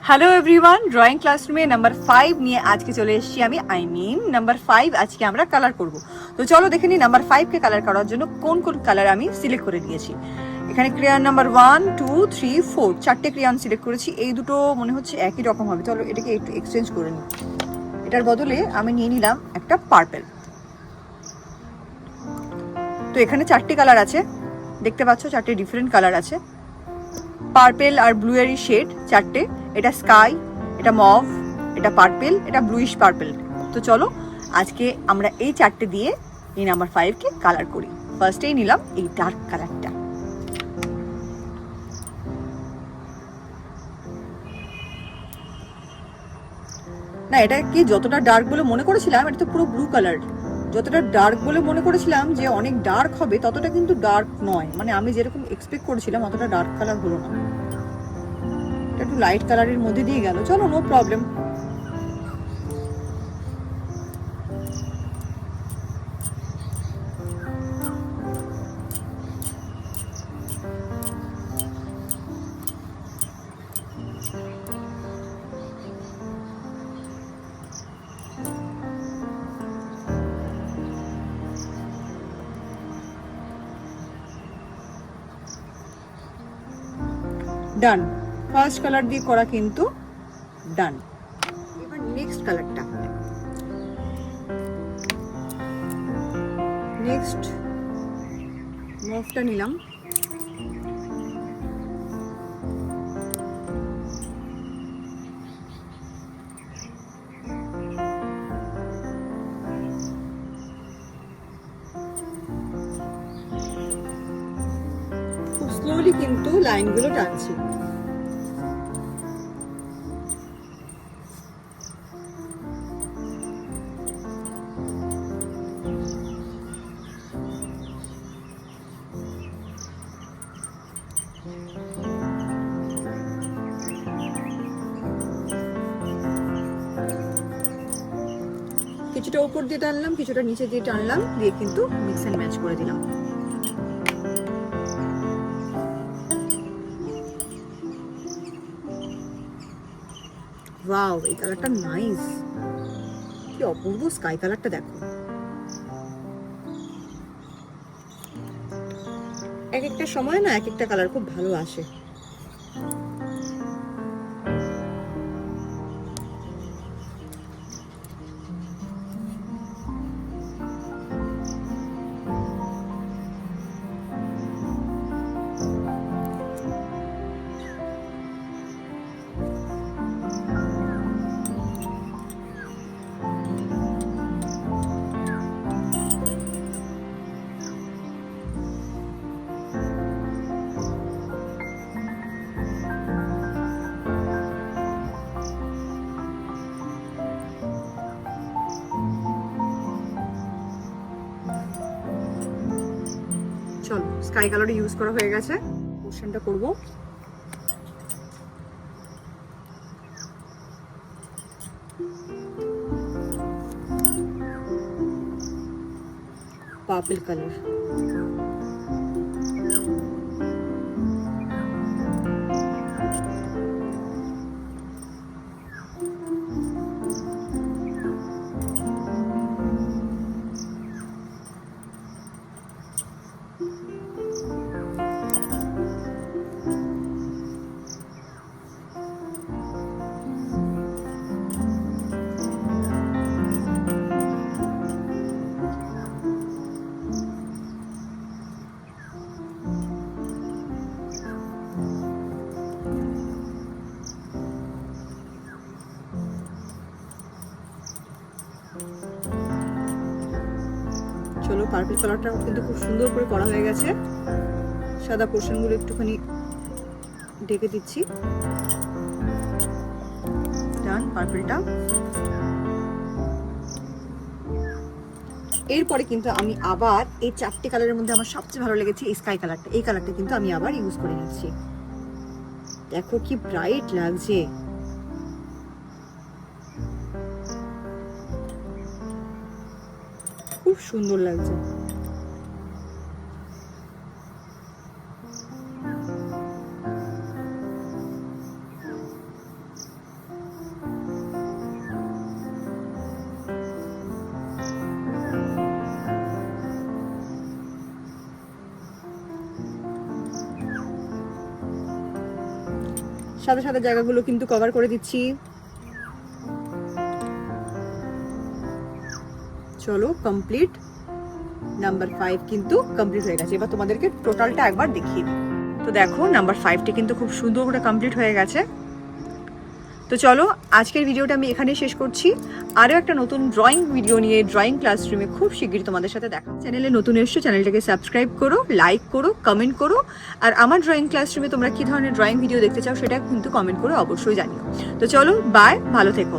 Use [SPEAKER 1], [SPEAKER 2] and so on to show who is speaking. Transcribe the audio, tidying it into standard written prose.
[SPEAKER 1] Hello everyone, drawing ক্লাসরুমে number 5 নিয়ে আজকে চলে এসেছি আমি। নাম্বার 5 আজকে আমরা কালার করব। তো চলো দেখে নিই নাম্বার 5 কে কালার করার জন্য কোন কোন কালার আমি সিলেক্ট করে দিয়েছি। এখানে ক্রেয়ন নাম্বার 1 2 3 4 চারটে ক্রেয়ন সিলেক্ট করেছি। এই দুটো মনে হচ্ছে একই রকম হবে, চলো এটাকে একটু এক্সচেঞ্জ করে নিই। এটার বদলে আমি নিয়ে নিলাম একটা পার্পল। তো এখানে চারটে কালার আছে, দেখতে পাচ্ছ চারটে ডিফারেন্ট কালার আছে, পার্পেল আর ব্লুয়েরি শেড চারটে। এটা স্কাই, এটা মভ, এটা পার্পেল, এটা ব্লুইশ পার্পেল। তো চলো আজকে আমরা এই চারটে দিয়ে এই নাম্বার 5 কে কালার করি। ফার্স্টেই নিলাম এই ডার্ক কালারটা। না, এটা কি যতটা ডার্ক বলে মনে করেছিলাম, এটা তো পুরো ব্লু কালার। যতটা ডার্ক বলে মনে করেছিলাম যে অনেক ডার্ক হবে, ততটা কিন্তু ডার্ক নয়। মানে আমি যেরকম এক্সপেক্ট করেছিলাম অতটা ডার্ক কালার হলো না, এটা একটু লাইট কালারের মধ্যে দিয়ে গেল। চলো, নো প্রবলেম। ডান, ফার্স্ট কালার দিয়ে করা কিন্তু ডান। এবার নেক্সট কালারটা, নেক্সট মফটা নিলাম। খুব স্লোলি কিন্তু লাইনগুলো টানছি। কিছুটা উপর দিয়ে টানলাম, কিছুটা নিচে দিয়ে টানলাম, দিয়ে কিন্তু মিক্স এন্ড ম্যাচ করে দিলাম। ওয়াও, এই কালারটা নাইস, কি অপূর্ব স্কাই কালারটা দেখো। এক একটা সময় না এক একটা কালার খুব ভালো আসে। চলো, স্কাই কালার ইউজ করা হয়ে গেছে, পোর্শনটা করব। পার্পল কালার, চলো পার্পল কালারটা কিন্তু খুব সুন্দর করে করা হয়ে গেছে। সাদা পোর্শনগুলো একটুখানি ঢেকে দিচ্ছি। ডান পার্পলটা। এরপরে কিন্তু আমি আবার এই চারটে কালারের মধ্যে আমার সবচেয়ে ভালো লেগেছে এই স্কাই কালারটা। এই কালারটা কিন্তু আমি আবার ইউজ করে নিচ্ছি। দেখো কি ব্রাইট লাগছে, খুব সুন্দর লাগছে। সাদা সাদা জায়গাগুলো কিন্তু কভার করে দিচ্ছি। চলো কমপ্লিট, নাম্বার 5 কিন্তু কমপ্লিট হয়ে গেছে। এবার তোমাদেরকে টোটালটা একবার দেখিয়ে দিই। তো দেখো নাম্বার 5টি কিন্তু খুব সুন্দর করে কমপ্লিট হয়ে গেছে। তো চলো আজকের ভিডিওটা আমি এখানেই শেষ করছি। আরও একটা নতুন ড্রয়িং ভিডিও নিয়ে ড্রয়িং ক্লাসরুমে খুব শীঘ্রই তোমাদের সাথে দেখা। চ্যানেলে নতুন এসছো, চ্যানেলটাকে সাবস্ক্রাইব করো, লাইক করো, কমেন্ট করো। আর আমার ড্রয়িং ক্লাসরুমে তোমরা কী ধরনের ড্রয়িং ভিডিও দেখতে চাও সেটা কিন্তু কমেন্ট করে অবশ্যই জানিও। তো চলো বাই, ভালো থেকো।